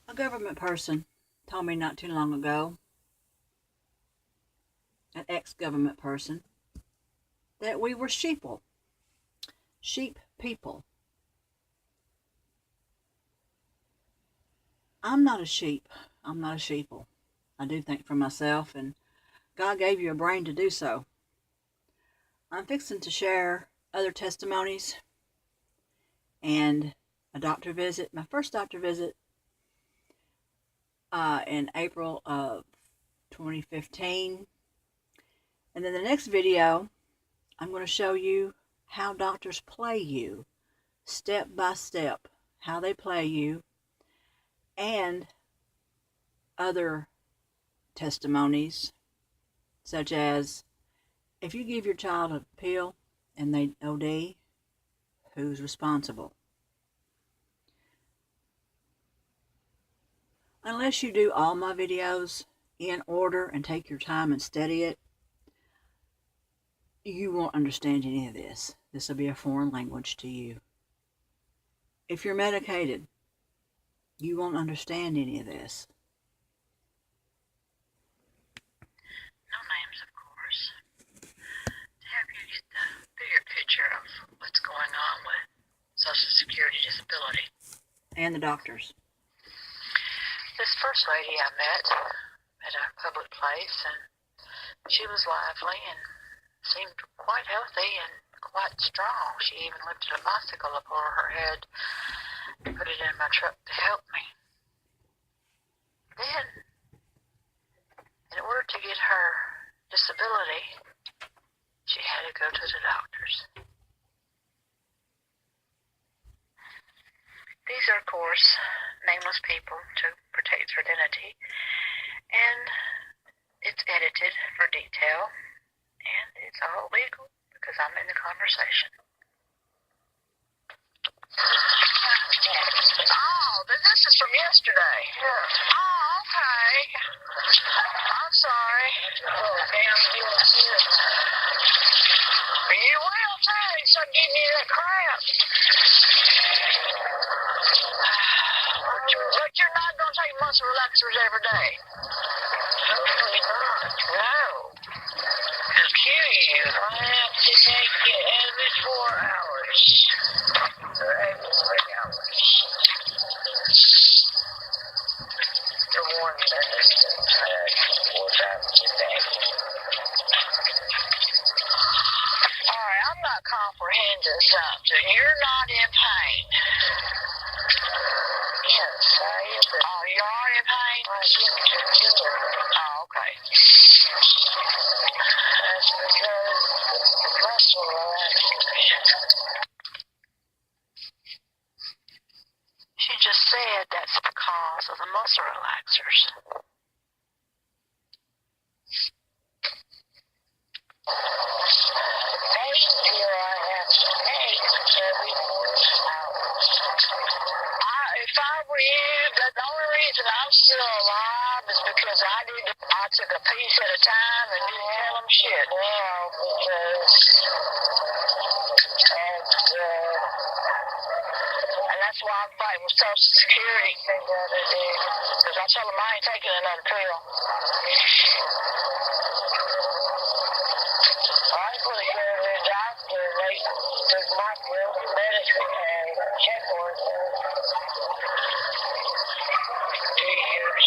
A government person told me not too long ago, an ex-government person, that we were sheeple, sheep people. I'm not a sheep. I'm not a sheeple. I do think for myself, and God gave you a brain to do so. I'm fixing to share other testimonies and a doctor visit, my first doctor visit in April of 2015. And then the next video, I'm going to show you how doctors play you, step by step, how they play you, and other testimonies, such as if you give your child a pill and they OD, who's responsible? Unless you do all my videos in order and take your time and study it, you won't understand any of this. This will be a foreign language to you. If you're medicated, you won't understand any of this. No names, of course, to help you get the bigger picture of what's going on with Social Security disability. And the doctors. This first lady I met at a public place, and she was lively and seemed quite healthy and quite strong. She even lifted a bicycle above her head and put it in my truck to help me. Then, in order to get her disability, she had to go to the doctors. These are, of course, nameless people to protect their identity, and it's edited for detail, and it's all legal because I'm in the conversation. Oh, then this is from yesterday. Oh, okay. I'm sorry. You will too, so give me that crap. But you're not going to take muscle relaxers every day. No. It'll kill you. I have to take it every 4 hours. Or every 3 hours. They're warning us to 4 times a day. Alright, I'm not comprehending something. You're not in pain. Yes, I am. Oh, you are in pain? Oh, okay. That's because the muscle relaxation. She just said that's because of the muscle relaxers. Here I have to take every 4 hours. If I were you, the only reason I'm still alive is because I took a piece at a time and didn't tell them shit. Well, because and that's why I'm fighting with Social Security. Because I told them I ain't taking another pill. I put it to the doctor. They took my pill, medicine, and check for it. 2 years.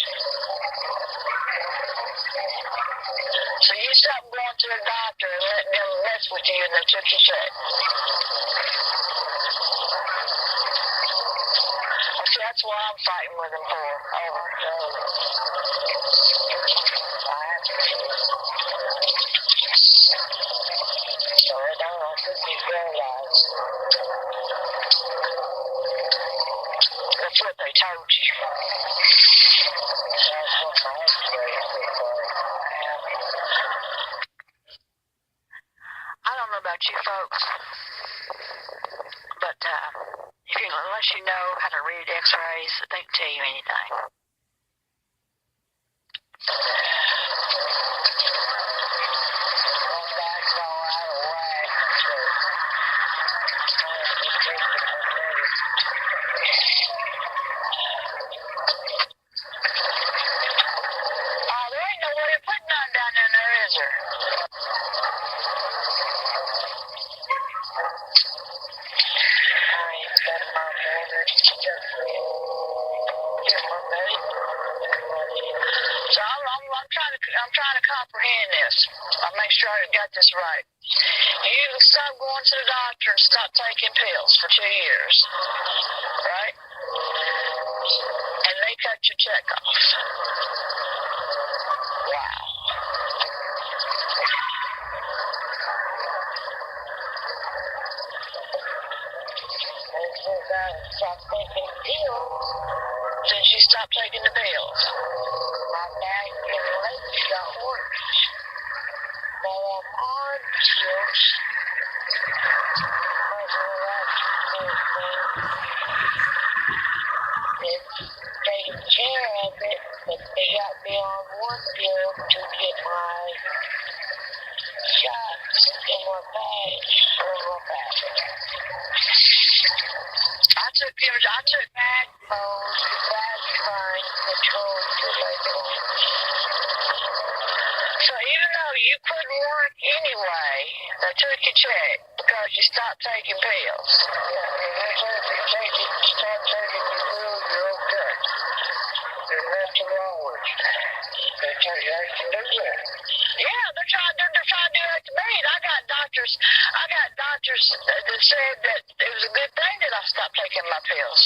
So you stopped going to the doctor and letting them mess with you and they took your check. See, that's what I'm fighting with them for. Over. So I don't know, could be paralyzed. That's what they told you. That's what my x-ray said. I don't know about you folks, but unless you know how to read x-rays, they can tell you anything. Oh, there ain't no way of putting none down in there, is there? I ain't got my motor. Get my mate. So I'm trying to comprehend this. I'll make sure I got this right. You stop going to the doctor and stop taking pills for 2 years, right? And they cut your check off. Wow. And since I stopped taking pills, since you stopped taking the pills, my back and legs got worse. While I'm on pills, taking care of it, but they got me on one pill to get my shots in my bag or my back. I took backbones, backspine control to like so even though you couldn't work anyway, they took your check because you stopped taking pills. Yeah, and they said if you start taking your pills, you're okay. There's nothing wrong with you. They tell you how you can do that. Yeah, they're trying to do that to me. And I got doctors that said that it was a good thing that I stopped taking my pills.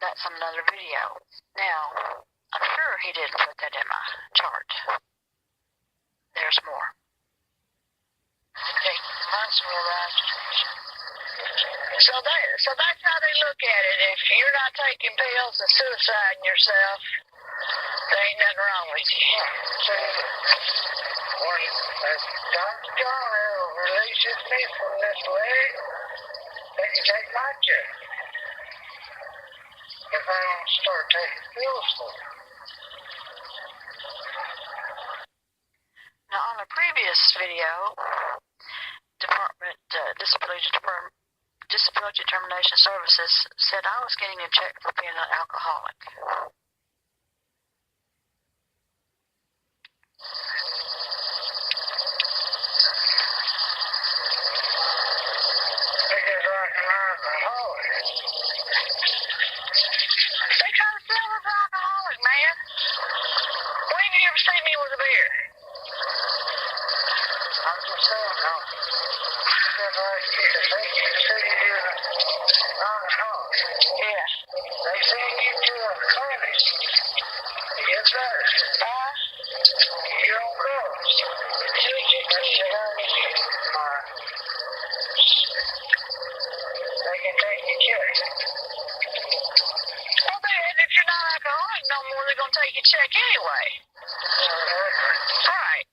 That's another video. Now, I'm sure he didn't put that in my chart. There's more. Okay, so that's how they look at it. If you're not taking pills and suiciding yourself, there ain't nothing wrong with you. As Dr. John releases me from this leg, they can take my check. If I don't start taking pills for it. Now, on a previous video, Disability Determination Services said I was getting a check for being an alcoholic. Because I'm an alcoholic. They try to sell us alcoholic, man. When have you ever seen me with a beer? I'm just saying, no. Because I said you're an alcoholic. Yeah. They send you to a clinic to get better. You don't go. They can take your check. Well, if you're not alcoholic no more, they're going to take your check anyway. Right.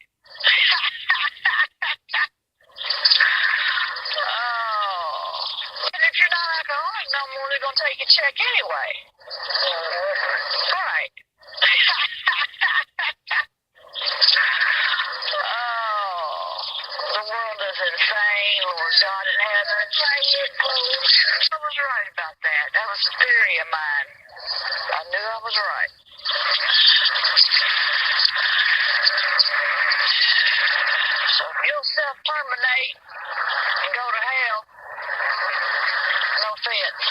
Oh. And if you're not alcoholic no more, they're going to take your check anyway. Right. Oh. The world is insane, Lord God in heaven. I was right about that. That was a theory of mine. I knew I was right. So if you'll self-terminate and go to hell, no offense,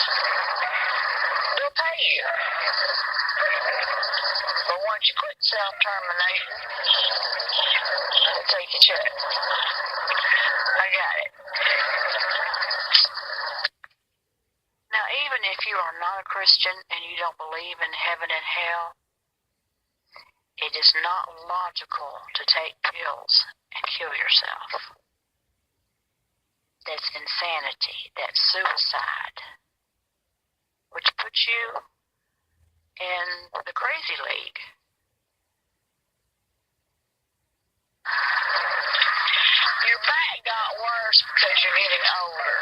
they'll pay you. But once you quit self-terminating, they'll take your check. I got it. Now, even if you are not a Christian and you don't believe in heaven and hell, it is not logical to take pills and kill yourself. That's insanity. That's suicide. Which puts you in the crazy league. Your back got worse because you're getting older.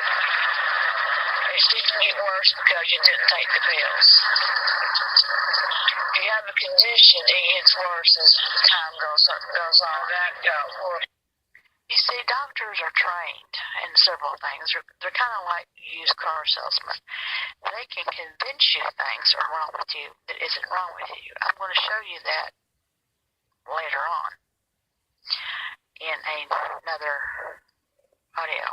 It didn't get worse because you didn't take the pills. If you have a condition, it gets worse as time goes on. That got worse. You see, doctors are trained in several things. They're kind of like used car salesmen. They can convince you things are wrong with you that isn't wrong with you. I'm going to show you that later on in another audio.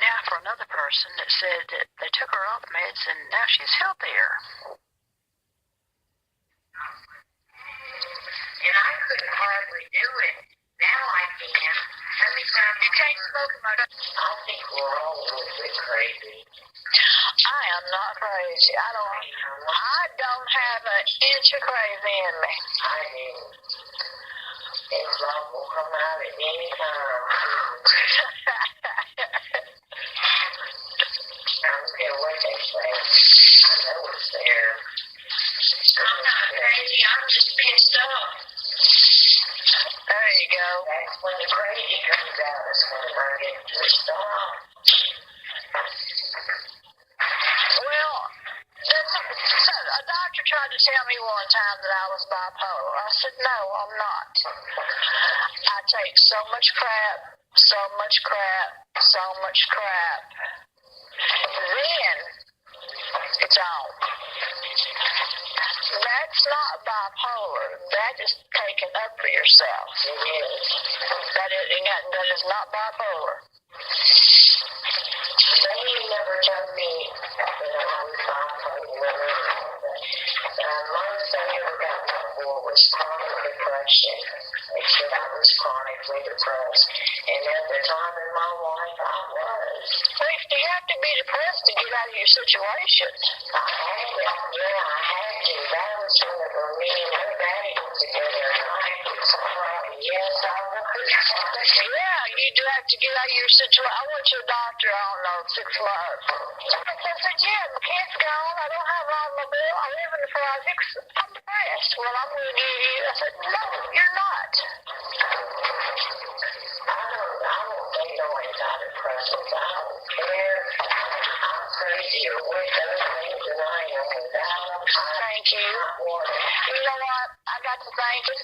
Now for another person that said that they took her off meds and now she's healthier. And I couldn't hardly do it. Now I can. You can't smoke in my... I think we're all a little bit crazy. I am not crazy. I don't have an inch of crazy in me. I do. It's like will come out at any time. I don't care what they say. I know it's there. I'm not crazy. I'm just pissed off. There you go. That's when the crazy comes out. That's when I get pissed off. Well, a doctor tried to tell me one time that I was bipolar. I said, no, I'm not. I take so much crap, so much crap, so much crap. Then it's on. That's not bipolar. That is taking up for yourself. It is. That is not bipolar. They never told me that I was bipolar. Most I ever got before was chronic depression. They said I was chronically depressed. And at the time in my life, I was. Well, you have to be depressed to get out of your situation. I had to. Yeah, I had to. That was whenever me and her daddy was together. Yes, I was. Yeah, you do have to get out of your situation. I went to a doctor, I don't know, 6 months. I said, yeah, the kid's gone. I don't have an automobile. I live in the projects. I'm depressed. Well, I'm going to give you. I said, no, you're not. I don't take no antidepressants. I don't care. I'm crazier with those things than I am without them. Thank you. You know what? I got to thank you.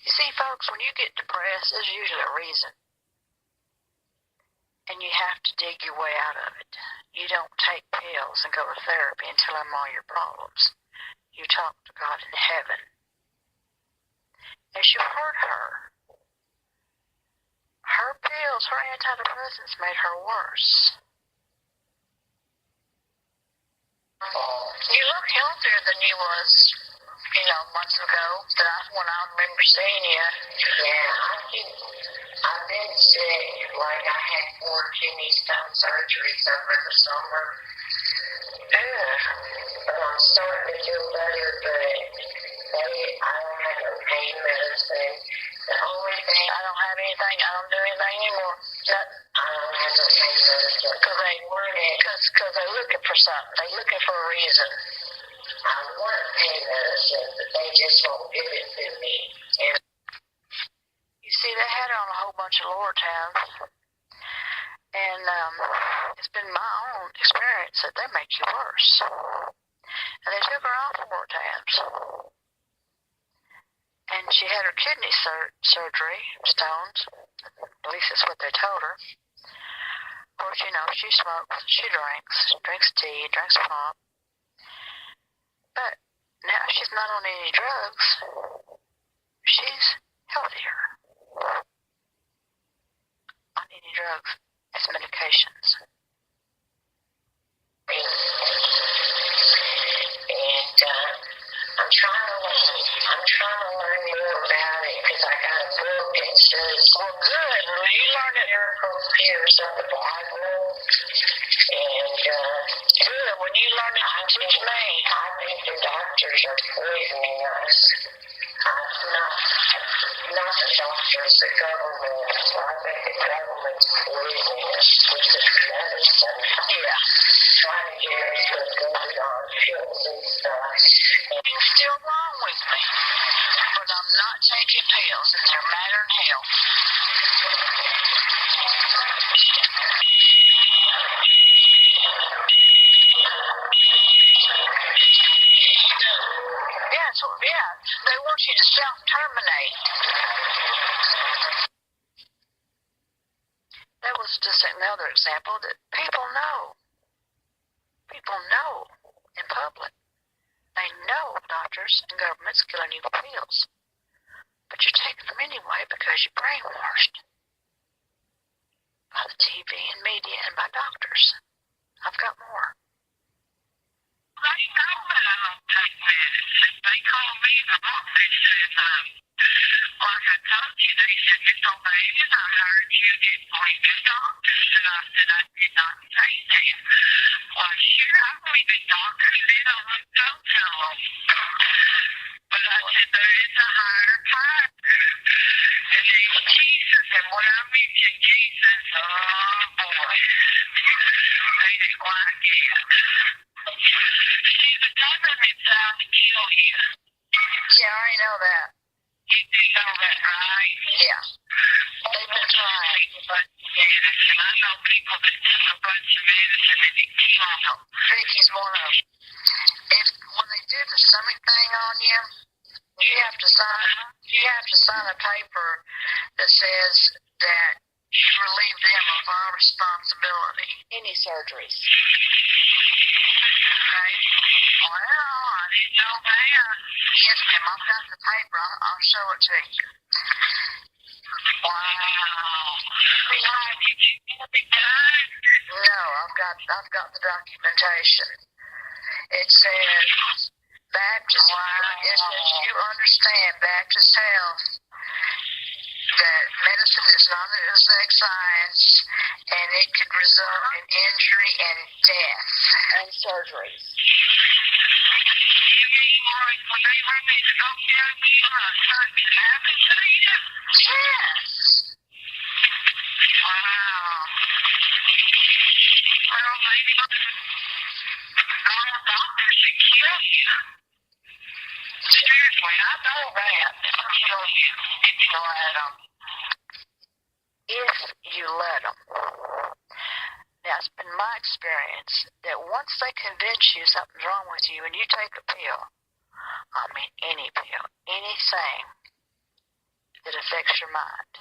You see, folks, when you get depressed, there's usually a reason. And you have to dig your way out of it. You don't take pills and go to therapy and tell them all your problems. You talk to God in heaven. As you heard her, her pills, her antidepressants made her worse. You look healthier than you was, months ago. When I remember seeing you. Yeah, I've been sick. Like I had 4 kidney stone surgeries over the summer. But I'm starting to feel better. But I don't have no pain medicine. The only thing I don't have anything. I don't do anything anymore. I don't have no pain medicine because they're looking for something. They're looking for a reason. I want pain medicine, but they just won't give it to me. And you see, they had her on a whole bunch of Lortabs, and it's been my own experience that they make you worse. And they took her off Lortabs, and she had her kidney surgery, stones. At least that's what they told her. Of course, she smokes, she drinks tea, drinks pop. But now she's not on any drugs. She's healthier. On any drugs. It's medications. And I'm trying to learn more about it because I got a book that says, well, good. Well, you learn it. Miracles Tears of the Bible. And good. When you learn it, you teach me. I think the doctors are poisoning us. Not the doctors, the government. I think the government's poisoning us with this medicine. Yeah. Trying to get us to go on pills and stuff. It's still wrong with me. But I'm not taking pills, and they're matter in health. Yeah, so, yeah, they want you to self-terminate. That was just another example that people know. People know in public. They know doctors and governments killing you with pills. But you're taking them anyway because you're brainwashed by the TV and media and by doctors. I've got more. They know that I don't take medicine. They call me the office and, like I told you, they said, Miss O'Brien, I heard you did believe in doctors. And I said, I did not say that. Well, sure, I believe in doctors. Then I wouldn't go to them. But I said, there is a higher power. And there's Jesus. And when I mentioned Jesus, oh, boy, they didn't like it. See, the government's out to kill you. Yeah, I know that. You do know that, right? Yeah. They've been trying. But medicine. I know people that took a bunch of medicine and it killed them. Vicky's one of them. When they do the stomach thing on you, you have to sign a paper that says that you relieve them of all responsibility. Any surgeries. Okay. Well, I didn't know that. Yes, ma'am. I've got the paper. I'll show it to you. Wow. Why did you get it done? No, I've got the documentation. It says Baptist. Wow. It says you understand Baptist Health that medicine is not an exact science and it could result in injury and death and surgeries. You mean like when they run these scope down you something happens to you? Yes. Wow. Well, maybe all doctors should kill you. Seriously, I know that. They'll kill you if you let them. If you let them. Now, it's been my experience that once they convince you something's wrong with you and you take a pill, I mean any pill, anything that affects your mind,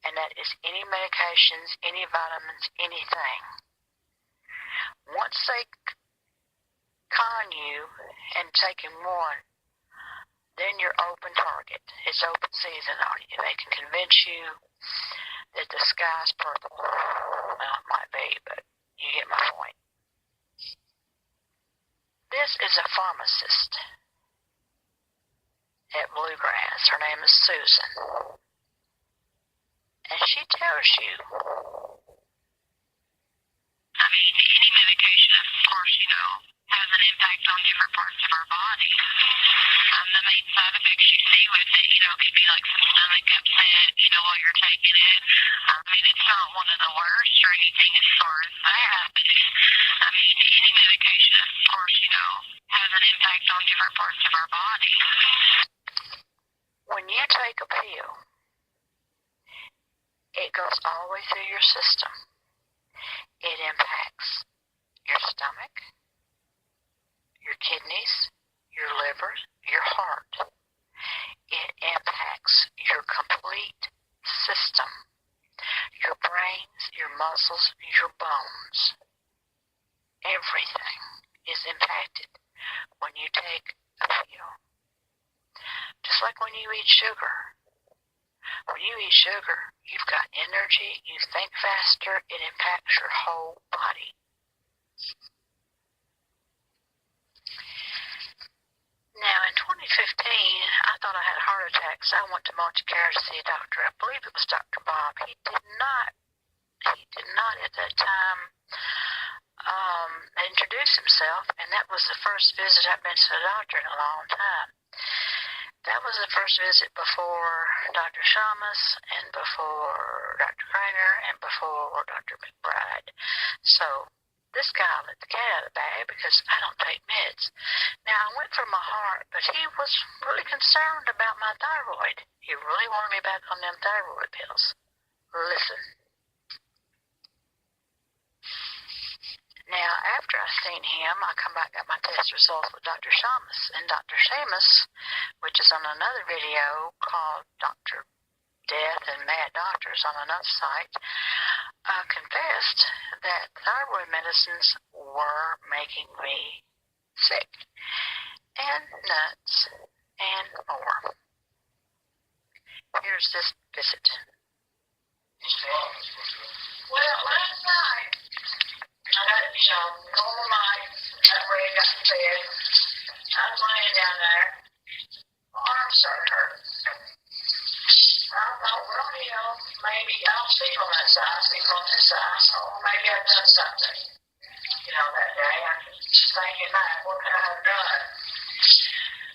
and that is any medications, any vitamins, anything, once they con you and take one, then you're open target. It's open season on you. They can convince you that the sky's purple. Well, it might be, but you get my point. This is a pharmacist at Bluegrass. Her name is Susan. And she tells you, I mean, any medication, of course, has an impact on different parts of our body. The main side effects you see with it, could be like some stomach upset, while you're taking it. I mean, it's not one of the worst or anything as far as that. But I mean, any medication, of course, has an impact on different parts of our body. When you take a pill, it goes all the way through your system. It impacts your stomach, your kidneys, your liver, your heart. It impacts your complete system, your brains, your muscles, your bones. Everything is impacted when you take a pill. Just like when you eat sugar. When you eat sugar, you've got energy, you think faster, it impacts your whole body. Now, in 2015, I thought I had a heart attack, so I went to Monte Carlo to see a doctor. I believe it was Dr. Bob. He did not at that time introduce himself, and that was the first visit I've been to the doctor in a long time. That was the first visit before Dr. Shamus and before Dr. Craner and before Dr. McBride. So this guy let the cat out of the bag because I don't take meds. Now, I went for my heart, but he was really concerned about my thyroid. He really wanted me back on them thyroid pills. Listen. Now, after I seen him, I come back got my test results with Dr. Shamus. And Dr. Shamus, which is on another video called Dr. Death and Mad Doctors on another site, confessed that thyroid medicines were making me sick, and nuts, and more. Here's this visit. Well, last night, I got, normal night, got ready, got to bed. I was laying down there, my arm started hurting. I thought, well, maybe I don't sleep on that side, I sleep on this side, so maybe I've done something, that day. I was just thinking back, what could I have done?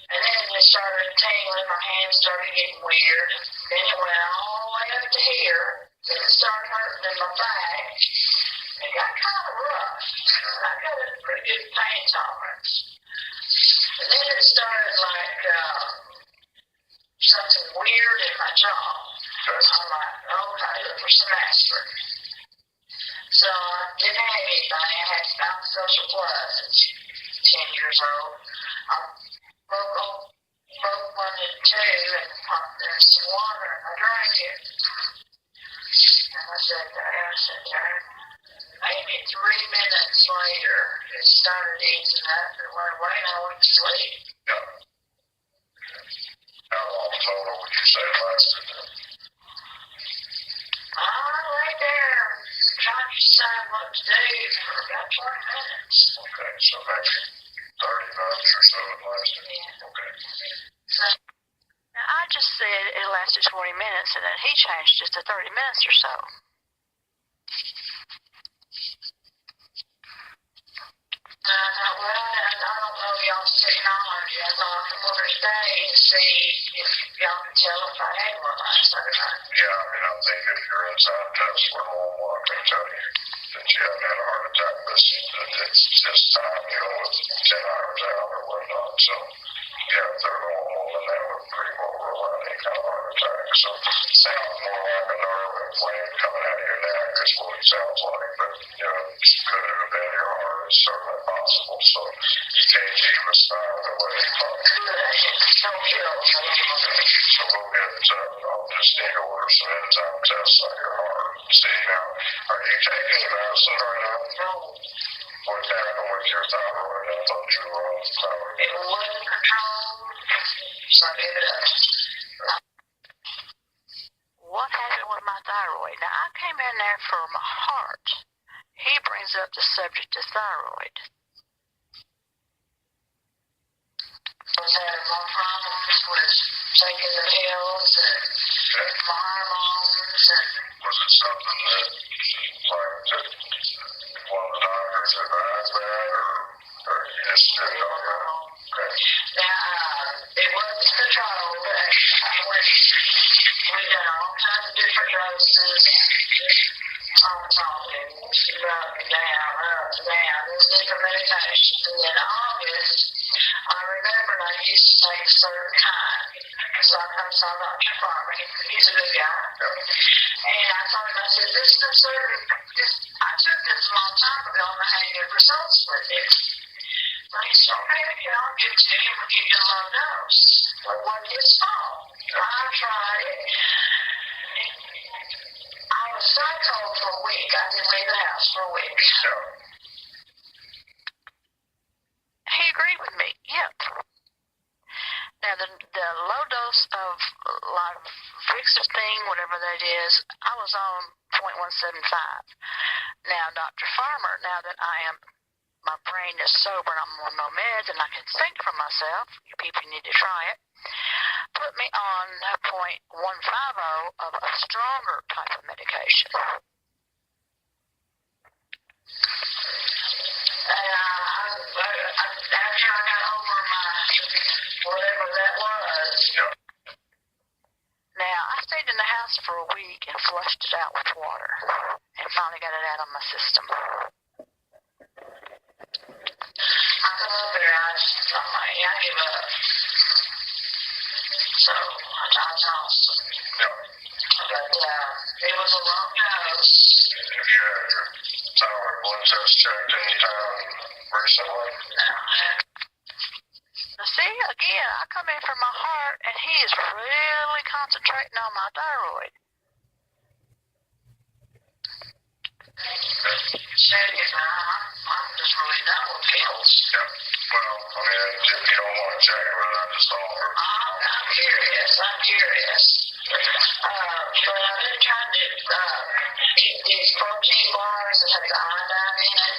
And then it started tingling, my hands started getting weird. Then it went all the way up to here. Then it started hurting in my back. It got kind of rough. I got a pretty good pain tolerance. And then it started like something weird in my jaw. I'm like, okay, look for some aspirin. So I didn't have anything. I had found Social Plus at 10 years old. I broke one in two and there's some water and I drank it. And I sat there. Maybe 3 minutes later, it started easing up. It went away and I went to sleep. Yeah. How long total would you say it lasted? I lay there trying to decide what to do for about 20 minutes. Okay, so maybe 30 minutes or so it lasted? Yeah. Okay. So, now I just said it lasted 20 minutes, and then he changed it to 30 minutes or so. And I thought, well, I don't know y'all's technology. I thought I could look today and see if y'all could tell if I had one last night. Yeah, I think if your enzyme tests were normal, I can tell you that you haven't had a heart attack. It's just time, with 10 hours out or whatnot. So, yeah, if they're normal, then that would pretty well rule out any kind of heart attack. So, it sounds more like a nerve implant coming out of your neck is what it sounds like. But, could it have been your heart? It's certainly possible. So, EKG was fine the way you thought. So we'll get, I'll just need to order some enzyme tests on your heart. See, now, are you taking medicine right now? No. What happened with your thyroid? I thought you were on thyroid. It wasn't controlled, so I gave it up. What happened with my thyroid? Now, I came in there for my heart. He brings up the subject of thyroid. I was having more problems with taking the pills and my hormones. And was it something that, like, one of the doctors advised that, or you just didn't know? Okay. now, it wasn't controlled. We done all kinds of different doses. I'm talking up and down, up and down. There's different medications. And in August, I remembered I used to take a certain kind. So I saw Dr. Farmer. He's a good guy. And I told him, I said, this is a certain, I took this a long time ago and I had good results with it. And he said, okay, I'll give it to you. We'll give you a low dose. Well, what his fault? I tried it. I was psycho for a week. I didn't leave the house for a week. He agreed with me. Yep. Now, the low dose of thing, whatever that is, I was on 0.175. Now, Dr. Farmer, now that my brain is sober and I'm on no meds and I can think for myself, you people need to try it, put me on 0.150 of a stronger type of medication. After I got over my whatever that was, now I stayed in the house for a week and flushed it out with water and finally got it out of my system. I come up there, I'm like, I give up. So I tossed them. But it was a long dose. If you had your thyroid blood test checked anytime recently? Now see, again, I come in for my heart, and he is really concentrating on my thyroid. Said, I'm just really done with pills. Yeah. Well, I mean, if you don't want to check it, but I just offer. I'm curious. But I've been trying to eat these protein bars that have the iodine in it.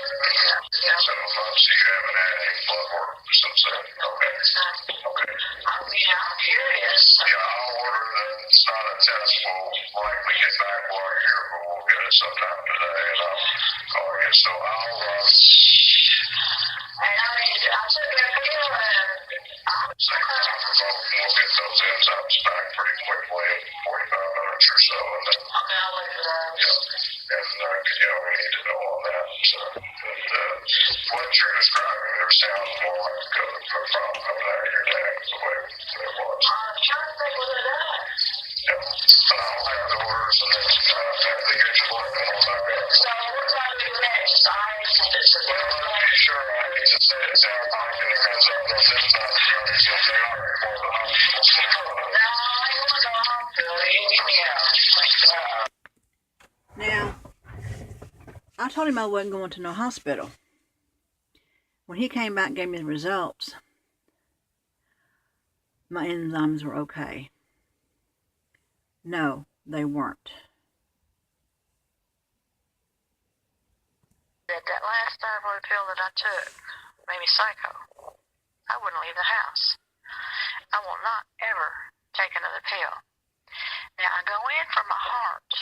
Yeah. So you haven't had any blood work since then? Okay. Okay. I'm curious. Yeah, I'll order that. It's not a test. We'll likely get back while you're here, but we'll get it sometime today, and I'll call you. So And I took that pill, and we'll get those enzymes back pretty quickly in 45 minutes or so, and then I'll wait for those. we need to know on that. So, what you're describing there sounds more like a problem coming out of your neck, the way it was. I'm trying to think what it is. Yeah. But I'll have the orders, and then after they get you looking on that. So what do I do next? I send it to them. Well, I'm not sure. I need to say it sounds like it depends on those enzymes. If they are for the hospital. No, I want to go hospital. You give me out. Now, I told him I wasn't going to no hospital. When he came back and gave me the results, my enzymes were okay. No, they weren't. That last thyroid pill that I took made me psycho. I wouldn't leave the house. I will not ever take another pill. Now, I go in for my heart.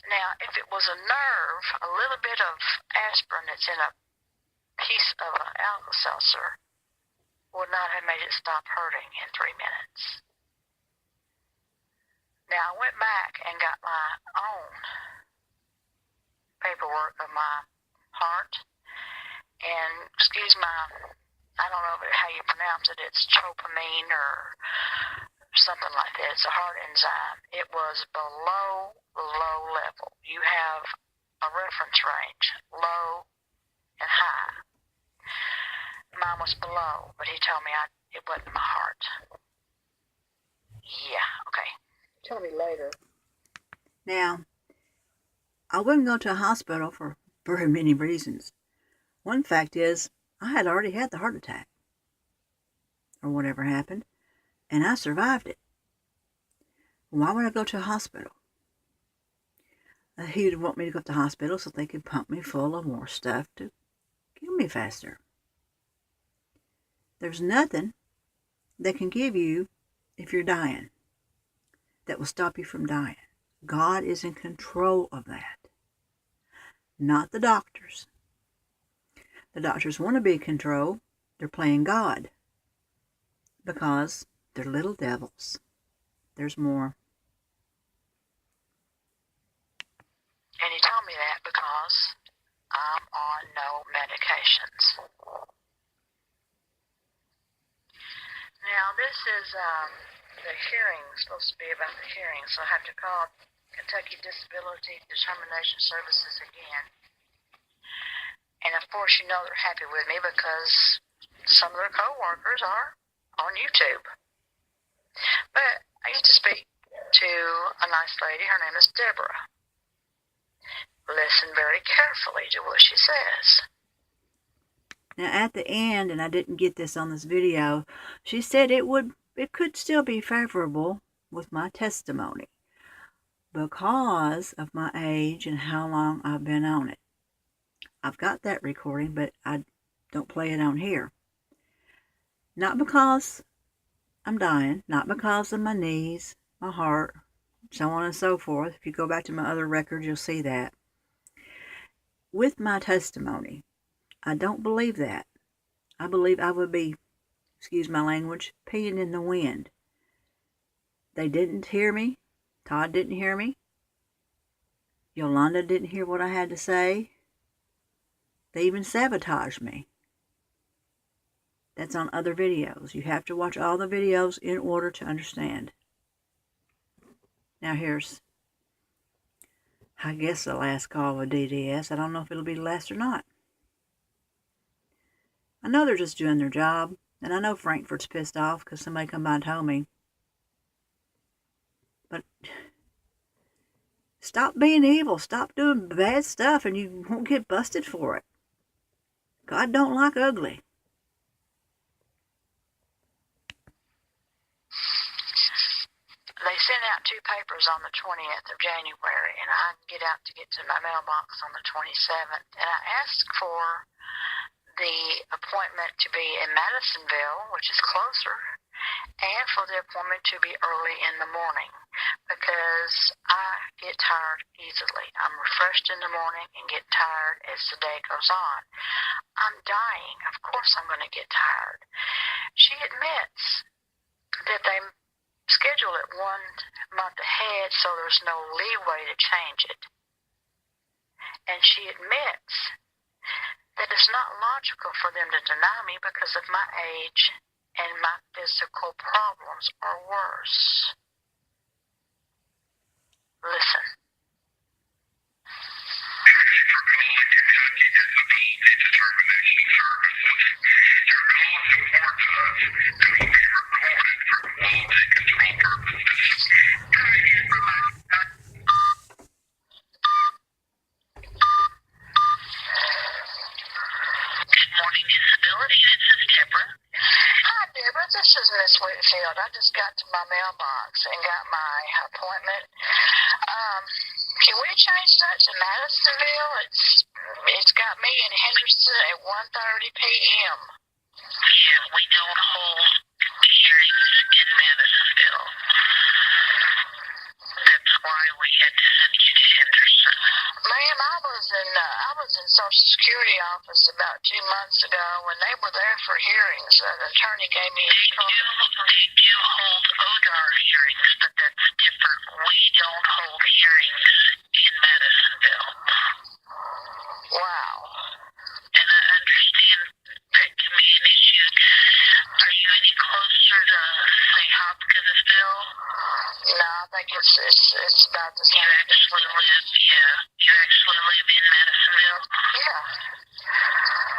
Now, if it was a nerve, a little bit of aspirin that's in a piece of an Alka-Seltzer would not have made it stop hurting in 3 minutes. Now, I went back and got my own paperwork of my heart, and excuse my, I don't know how you pronounce it, it's tropamine or something like that. It's a heart enzyme. It was below the low level. You have a reference range, low and high. Mine was below, but he told me it wasn't my heart. Yeah, okay. Tell me later. Now, I wouldn't go to a hospital for very many reasons. One fact is, I had already had the heart attack, or whatever happened, and I survived it. Why would I go to a hospital? He would want me to go to the hospital so they could pump me full of more stuff to kill me faster. There's nothing they can give you if you're dying that will stop you from dying. God is in control of that, not the doctors. The doctors want to be in control. They're playing God because they're little devils. There's more. And he told me that because I'm on no medications. Now, this is the hearing, supposed to be about the hearing, so I have to call Kentucky Disability Determination Services again. And of course, you know they're happy with me because some of their co-workers are on YouTube. But I used to speak to a nice lady. Her name is Deborah. Listen very carefully to what she says. Now at the end, and I didn't get this on this video, she said it could still be favorable with my testimony because of my age and how long I've been on it. I've got that recording, but I don't play it on here. Not because I'm dying, not because of my knees, my heart, so on and so forth. If you go back to my other records, you'll see that. With my testimony, I don't believe that. I believe I would be, excuse my language, peeing in the wind. They didn't hear me. Todd didn't hear me. Yolanda didn't hear what I had to say. They even sabotaged me. That's on other videos. You have to watch all the videos in order to understand. Now here's I guess the last call with DDS. I don't know if it'll be the last or not. I know they're just doing their job, and I know Frankfurt's pissed off because somebody come by and told me. But stop being evil. Stop doing bad stuff, and you won't get busted for it. God don't like ugly. They sent out 2 papers on the 20th of January, and I get out to get to my mailbox on the 27th. And I asked for the appointment to be in Madisonville, which is closer, and for the appointment to be early in the morning, because I get tired easily. I'm refreshed in the morning and get tired as the day goes on. I'm dying. Of course I'm going to get tired. She admits that they schedule it 1 month ahead, so there's no leeway to change it. And she admits that it's not logical for them to deny me because of my age and my physical problems are worse. Listen. This is Miss Whitfield. I just got to my mailbox and got my appointment. Can we change that to Madisonville? It's got me in Henderson at 1:30 p.m. Yeah, we don't hold hearings in Madisonville. That's why we had to send you to Henderson. Ma'am, I was in Social Security office about 2 months ago when they were there for hearings. An attorney gave me a call. They do hold ODAR hearings, but that's different. We don't hold hearings in Madisonville. Wow. And I understand that can be an issue. Are you any closer to, say, Hopkinsville? No, I think it's about the same. You actually live in Madisonville? Yeah.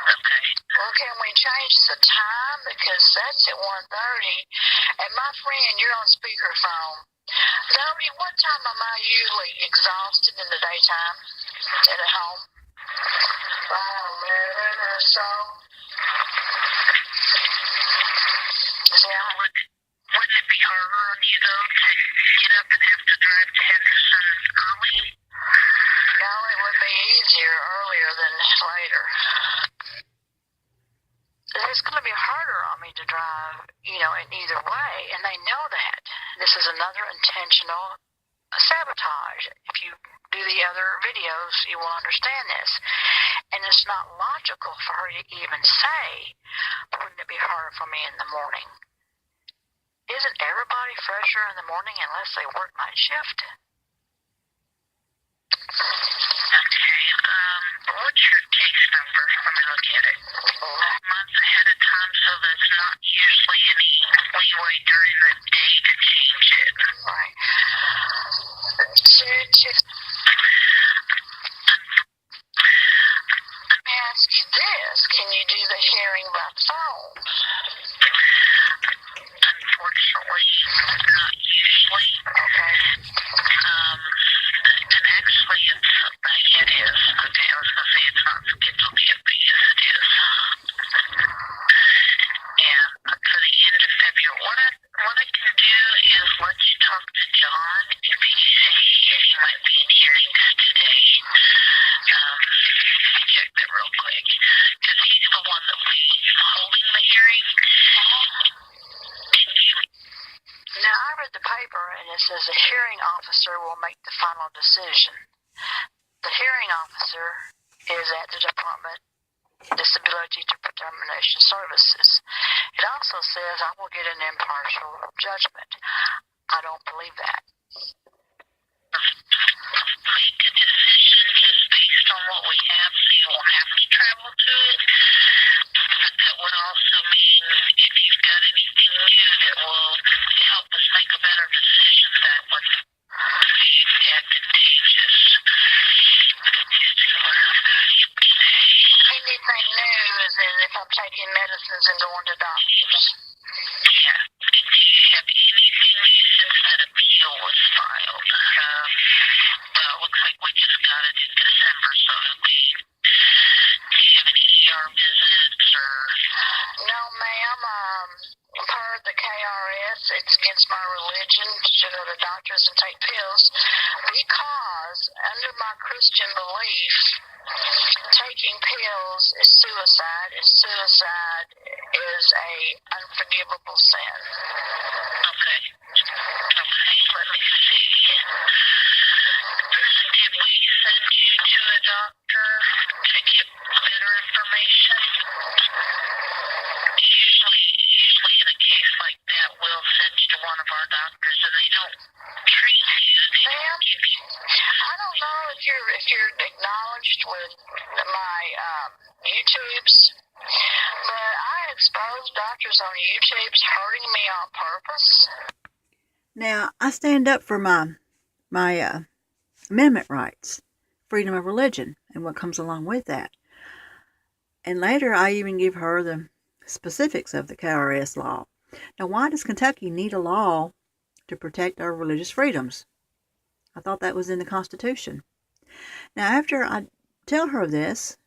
Okay. Well, can we change the time? Because that's at 1:30. And my friend, you're on speakerphone. Zoe, what time am I usually exhausted in the daytime and at home? 11 or so. Yeah. Wouldn't it be harder on you, though, to get up and have to drive to Henderson early? No, it would be easier earlier than later. It's going to be harder on me to drive, in either way, and they know that. This is another intentional sabotage. If you do the other videos, you will understand this. And it's not logical for her to even say, wouldn't it be harder for me in the morning? Isn't everybody fresher in the morning unless they work night shift? Okay, what's your case number? Let me look at it. Months ahead of time, so there's not usually any leeway during the day to change it. Right. Let me ask you this. Can you do the hearing by phone? Unfortunately, not usually. Okay. And actually, it is. Okay, I was going to say it's not scheduled yet, but yes, it is. And for the end of February, what I can do is let you talk to John if he might be in hearings today. Check that real quick, because he's the one that will be holding the hearing. Now, I read the paper, and it says the hearing officer will make the final decision. The hearing officer is at the Department of Disability Determination Services. It also says I will get an impartial judgment. I don't believe that. Make a decision just based on what we have, so you won't have to travel to it. But that would also mean if you've got anything new that will help us make a better decision, that would be advantageous. anything new as in if I'm taking medicines and going to doctors. Yeah. And do you have anything new since that appeal was filed? Well, it looks like we just got it in December, so do you have any ER visits or? No, ma'am. Per the KRS, it's against my religion to go to doctors and take pills because under my Christian belief, taking pills is suicide, and suicide is a unforgivable sin. Okay. Okay, let me see. Did we send you to a doctor to get better information? Usually in a case like that, we'll send you to one of our doctors, and they don't treat you. They don't give you. I don't know if you're acknowledged with my YouTubes, but I expose doctors on YouTube's hurting me on purpose. Now, I stand up for my amendment rights, freedom of religion, and what comes along with that. And later, I even give her the specifics of the KRS law. Now, why does Kentucky need a law to protect our religious freedoms? I thought that was in the Constitution. Now, after I tell her this,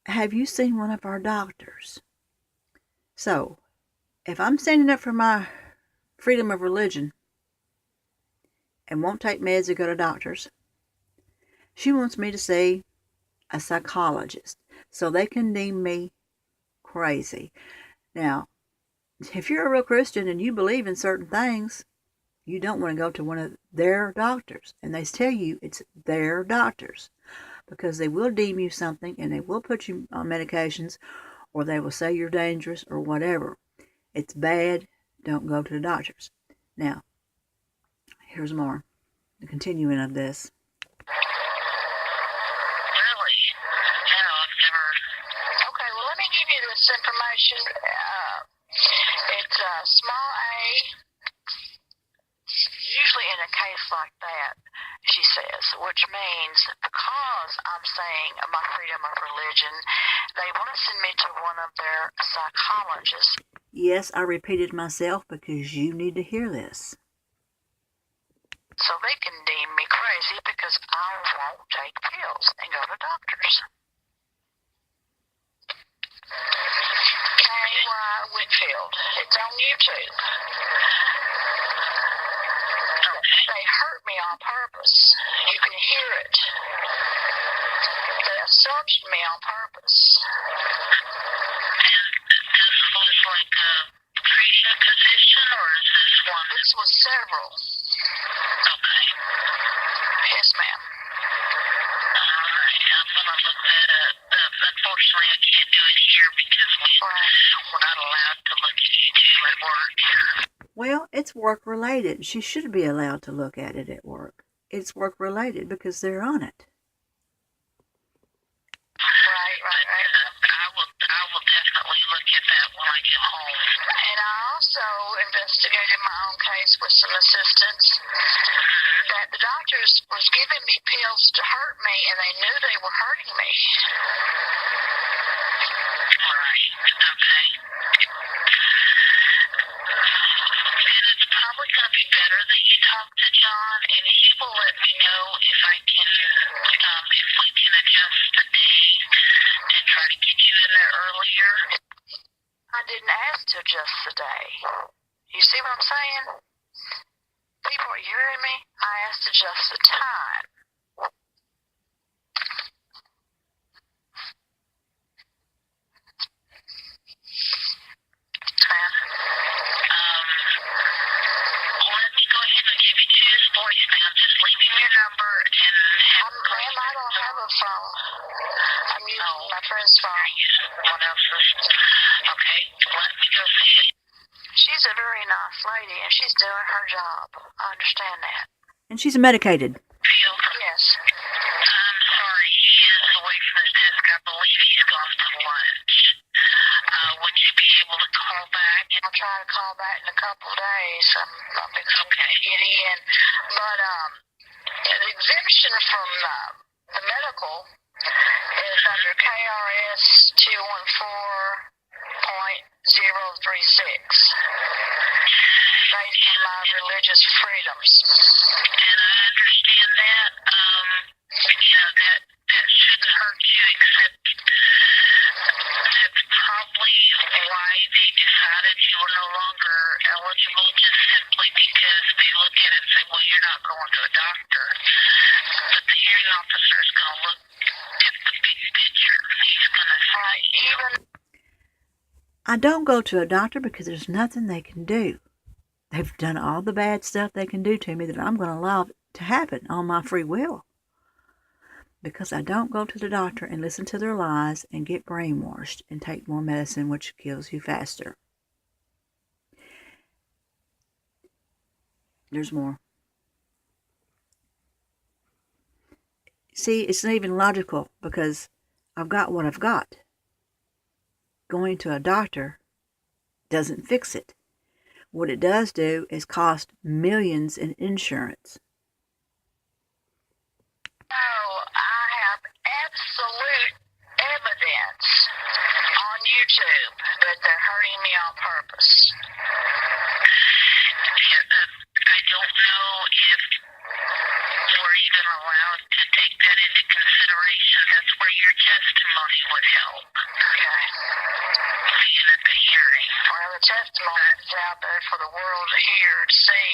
have you seen one of our doctors? So, if I'm standing up for my freedom of religion and won't take meds or go to doctors, she wants me to see a psychologist so they can deem me crazy. Now, if you're a real Christian and you believe in certain things, you don't want to go to one of their doctors. And they tell you it's their doctors because they will deem you something and they will put you on medications or they will say you're dangerous or whatever. It's bad. Don't go to the doctors. Now, here's more. The continuing of this. Really? No, I've never. Okay, well, let me give you this information. It's small a. Usually in a case like that, she says, which means because I'm saying my freedom of religion, they want to send me to one of their psychologists. Yes, I repeated myself because you need to hear this. So they can deem me crazy because I won't take pills and go to doctors. K.Y. Whitfield. It's on YouTube. They hurt me on purpose. You can hear it. They assaulted me on purpose. And this was like a treatment position, or is this one? This was several. Okay. Yes, ma'am. All right. I'm going to look that up. Unfortunately, I can't do it here because we're not allowed to look at YouTube at work. Well, it's work-related. She should be allowed to look at it at work. It's work-related because they're on it. Right. I will definitely look at that when I get home. And I also investigated my own case with some assistance that the doctors was giving me pills to hurt me, and they knew they were hurting me. Right. Okay. And it's probably going to be better that you talk to John, and he will let me know if I can, if we can adjust the date and try to get you in there earlier. I didn't ask to adjust the day. You see what I'm saying? People, are you hearing me? I asked to adjust the time. Let me go ahead and give you his voicemail. Just leave me your number and have ma'am, I don't have a phone. I'm using my friend's phone. What else is? Okay, let me go see it. She's a very nice lady, and she's doing her job. I understand that. And she's medicated. Yes. I'm sorry, he is away from his desk. I believe he's gone to lunch. Would you be able to call back? I'll try to call back in a couple of days. I'm okay. Get in. But the exemption from the medical is under based on my religious freedoms. And I understand that. That shouldn't hurt you, except that's probably why they decided you were no longer eligible, just simply because they look at it and say, well, you're not going to a doctor. But the hearing officer is going to look at the big picture. He's going to say, I don't go to a doctor because there's nothing they can do. They've done all the bad stuff they can do to me that I'm going to allow to happen on my free will. Because I don't go to the doctor and listen to their lies and get brainwashed and take more medicine, which kills you faster. There's more. See, it's not even logical because I've got what I've got. Going to a doctor doesn't fix it. What it does do is cost millions in insurance. I have absolute evidence on YouTube that they're hurting me on purpose. I don't know if we're even allowed to take that into consideration. That's where your testimony would help. Okay. Being at the hearing. Well, the testimony is out there for the world to hear, to see.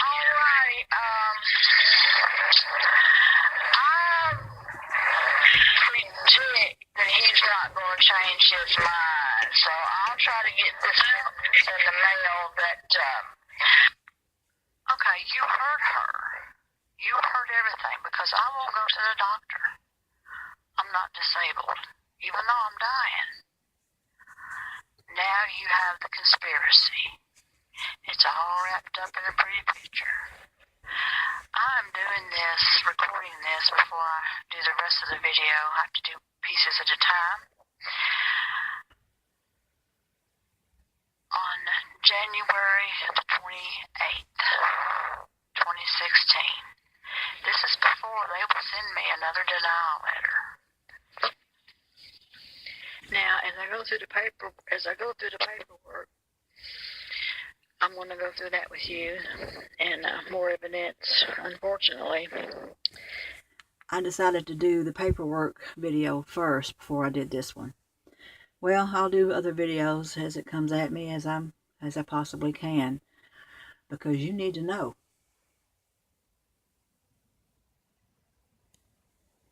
All right. I predict that he's not going to change his mind. So I'll try to get this in the mail that, okay, you heard her. You heard everything because I won't go to the doctor. I'm not disabled, even though I'm dying. Now you have the conspiracy. It's all wrapped up in a pretty picture. I'm doing this, recording this before I do the rest of the video. I have to do pieces at a time. On January the 28th, 2016. This is before they will send me another denial letter. Now, as I go through the paperwork, I'm going to go through that with you and more evidence. Unfortunately, I decided to do the paperwork video first before I did this one. Well, I'll do other videos as it comes at me as I possibly can, because you need to know.